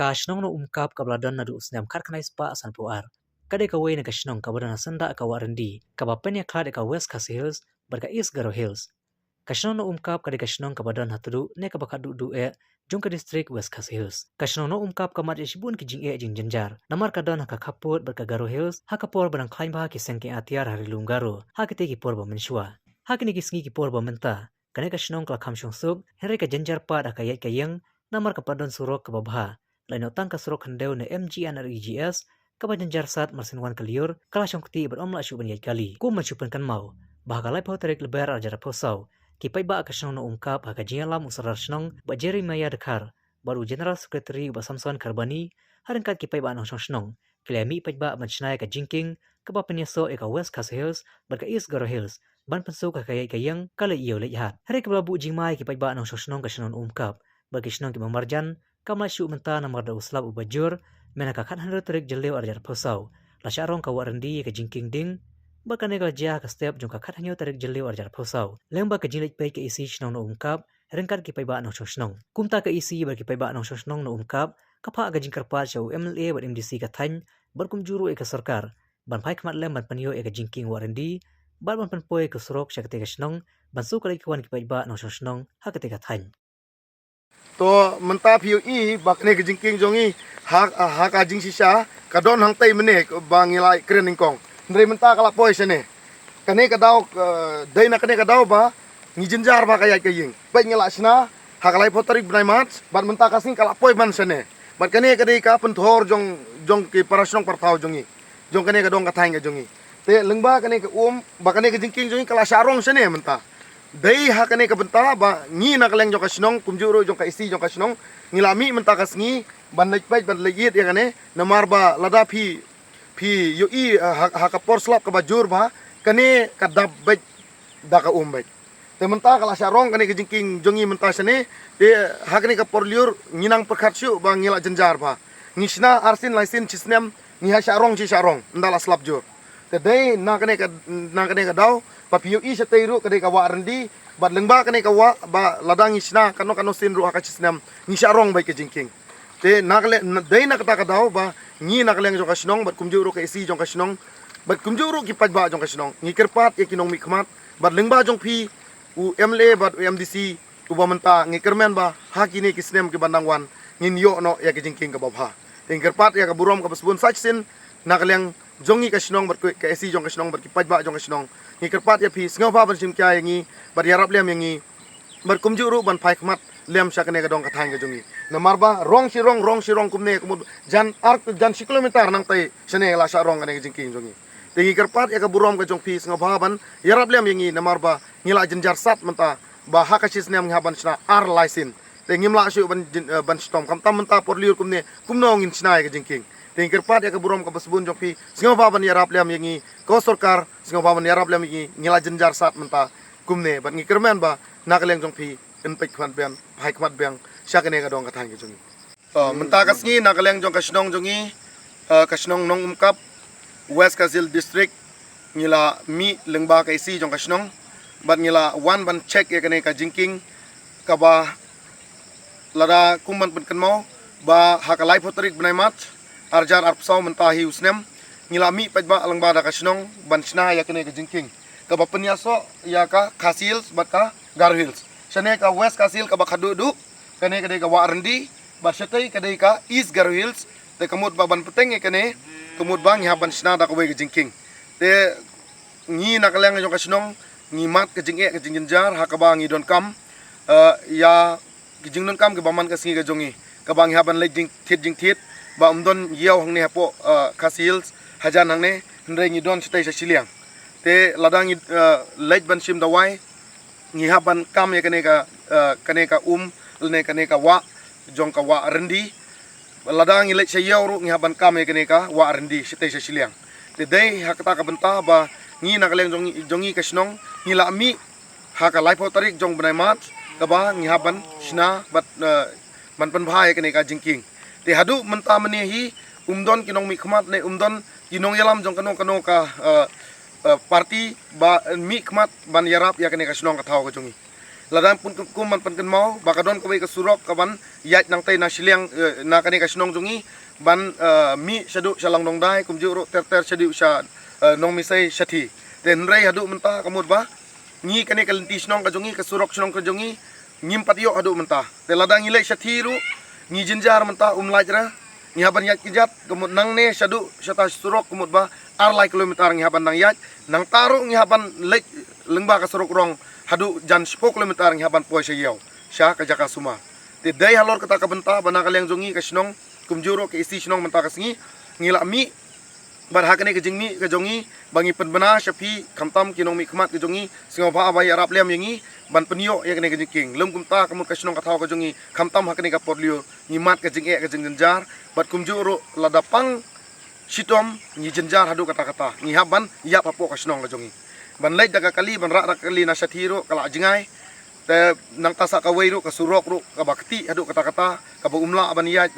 ka shnong no umkap ka bladon na du usnam khat khnai spa asan puar. Kade ka wei na ka shnong ka badana sanda ka warendi ka bapenya klad ka West Khasi Hills barka East Garo Hills. Ka shnong no umkap kade ka shnong ka badan hatudu ne ka bakhat du jungka district West Khasi Hills. Ka shnong no umkap ka mat shibun ki jing jing janjar. Namar ka don ka kaput barka Garo Hills ha ka por barang khain ba ki sengki atiar hari lungaro ha ki te ki por ba menshwa. Ha ki ni ki sngi ki por ba menta. Kane ka shnong ka kham shong suk henry ka janjar pa da ka yai ka yang namar ka padon surok ka babha. Lain otang ka surok handeu ne MGN REGS kabajan jarsat marsin wan kaliur kala syongkti ber omla shuban yai kali ku machupan kan mau bah kalai pau tarik lebar ajar posau ki pai ba ka shnong no ungkap ha ka jialam usarar shnong ba Jeremiah Dekhar baru general secretary ba Samson Karbani harangkat ki pai ba nong shnong klemi pai ba machnai ka jingking ka ba penyeso e ka West Khasi Hills ber ka East Garo Hills ban pensu ka kayai kayang kala iyo le hat hari ka bu jingmai ki pai ba nong shnong ka shnong ungkap ba ki shnong ki mamarjan kamla shu menta namar da uslab ubajur menaka khat handro tarik jeleu arjar posau la sharong ka warendi ka jingking ding bakane ka ja ka step jong ka khat hanyo tarik jeleu arjar posau lengba ka jilek pe ka isi shnong no ungkap rengkat ki pai ba no shnong kumta ka isi ber ki pai ba no shnong no ungkap ka pha ga jingkar pa chau MLA ber MDC ka than ber kum juru e ka sarkar ban phai khmat lem ban panyo e ka jingking warendi ban panpoe ka surok shakte ka shnong ban su kalai kwan ki pai ba no shnong ha ka te ka than to menta PUE bakne ke jingking jongi hak ajing sisa kadon hang tai mene bangilai krening kong ndre menta kala poi sene kane ka daw dai na kane ka daw ba ni jinjar ba kaya kaying bai ngila sna hakalai potari bnai mat ban menta kasing kala poi ban sene ban kane ka dei ka penthor jong ke parasong parthau jongi jong kane ka dong ka thaing ka jongi te lengba kane ka ba kane ke jingking jongi kala sarong sene menta dai hakane ka benta ba ngi na kaleng jong kasnong kumjuro jong ka isi jong kasnong ngilami menta kasngi ban lekpai ban legit ya kane namar ba lada phi yoi hakapor slap ka bajur ba kane ka dabbet da ka umbet te menta kala sarong kane ka jingking jongi menta sene te hakane ka porliur nginang perkhatsyu ba ngila jenjar ba ngisna arsin laisin chisnem ngi ha sarong chi sarong ndala slap jur te dai na kane ka daw pa PUE sa tayro kade ka warendi bad lengba kane ka wa ba ladang isna kano sin ru hakachisnam ni sarong bai ke jingking te nakle dai na kata ka daw ba ni nakleng jong kasnong bad kumjuro ka isi jong kasnong bad kumjuro ki pajba jong kasnong ni kerpat e kinong mikmat bad lengba jong phi u MLA bad MDC u ba menta ngi kermen ba hakini kisnem ke bandangwan ngin yo no ya ke jingking ka babha te kerpat ya ka burom ka basbun sachsin nakleng jongi kasnong bad ka isi jong kasnong bad ki pajba jong kasnong ngi kerpat ya phi sngaw ba ban sim kya yangi bar yarap lem yangi bar kumjuru ban phai khmat lem sakane ka dong ka thang ka jongi namar ba rong sirong kumne kumud jan kilometer nang tai sene la sa rong kane jingking jongi tingi kerpat ya ka burom ka jong phi sngaw ba ban yarap lem yangi namar ba ngila jenjar sat menta ba hakasis nem ngaban sna ar laisin te ngimla shu ban stom kam tam menta porliur kumne kumno ngin sna ka jingking ting kerpat ya ka burom ka basbun jong phi singo ba ban yarap lem yangi ko sarkar singo ba ban yarap lem yangi ngila jenjar sat menta kumne ban ngi kermen ba nakaleng jong phi en pek khan ben phai khmat beng syakane ka dong ka thang ki jongi menta kasngi nakaleng jong kasnong jongi kasnong nong umkap West Khasi Hills district ngila mi lengba ka isi jong kasnong ban ngila wan ban check ya kane ka jingking ka ba lada kumman pen kanmo ba hakalai potrik bnai mat arjar arpsau mentahi usnem ngilami pajba alangba da kasnong bansna ya kene ka jingking ka ba penyaso ya ka Khasi Hills bat ka Garo Hills sane ka West Khasi Hills ka ba khadudu kane ka de ka warendi ba setai ka de ka East Garo Hills te kamut ba ban peteng kene kamut bang ya bansna da ka we ka jingking te ngi nakaleng jong kasnong ngi mat ka jingjar ha ka ba ngi don kam ya kijing don kam ke baman ka singi ka jongi ka bang ya ban le jing thit ba umdon yau hang ne hapo Khasi Hills hajan hang ne ndre ngi don sitai sa siliang te ladang lej ban sim dawai ngi haban kam ya kane ka lne kane ka wa jong ka wa rendi ladang ngi lej sa yau ru ngi haban kam ya kane ka wa rendi sitai sa siliang te dei hakata ka benta ba ngi nakaleng jongi kasnong ngi la mi haka laipo tarik jong bnai mat ka ba ngi haban sna bat ban pan bhai kane ka jingking te hadu menta menehi umdon kinong mi khmat ne umdon kinong yalam jong kano ka parti ba mi khmat ban yarap ya kane kasnong ka thau ka jongi ladang pun kuman pan mau bakadon kawai ke surok kaban yat nang tay na siliang na kani ka sinong jungi ban mi syadu salang dong dai kum juro ter syadu sya nong misai syati den rai hadu menta kamut ba ngi kani kalenti sinong ka jungi ka surok sinong ka jungi ngimpat yo hadu menta te ladang ilai syati ru ngi jinjar menta lajra ngi haban yat kijat kamut nang ne syadu syata surok kamut ba arlai kilometer ngi haban nang yat nang taru ngi haban lek lengba ka surok rong hadu jan 10 kilometer ngi haban poi sayaw sya ka jaka suma te dai halor kata ka benta bana kalyang jongi ka sinong kumjuro ke isi sinong menta ka singi ngila mi bar hakane ke jingmi ke jongi bangi penbena syafi kamtam kinong mi khmat ke jongi singo ba abai arab lem yangi ban penio ya kene ke jingking lem kumta kamut ka sinong ka thau ka jongi kamtam hakane ka porlio ngimat ke jinge ke jingjar bat kumjuro ladapang sitom ngi jenjar hadu kata-kata ngi haban ya papo ka sinong ka jongi ban leit daga kali ban rak kali na syatiro kala jingai te nang tasa ka weiru ka surok ru ka bakti hadu kata-kata ka ba umla ban ya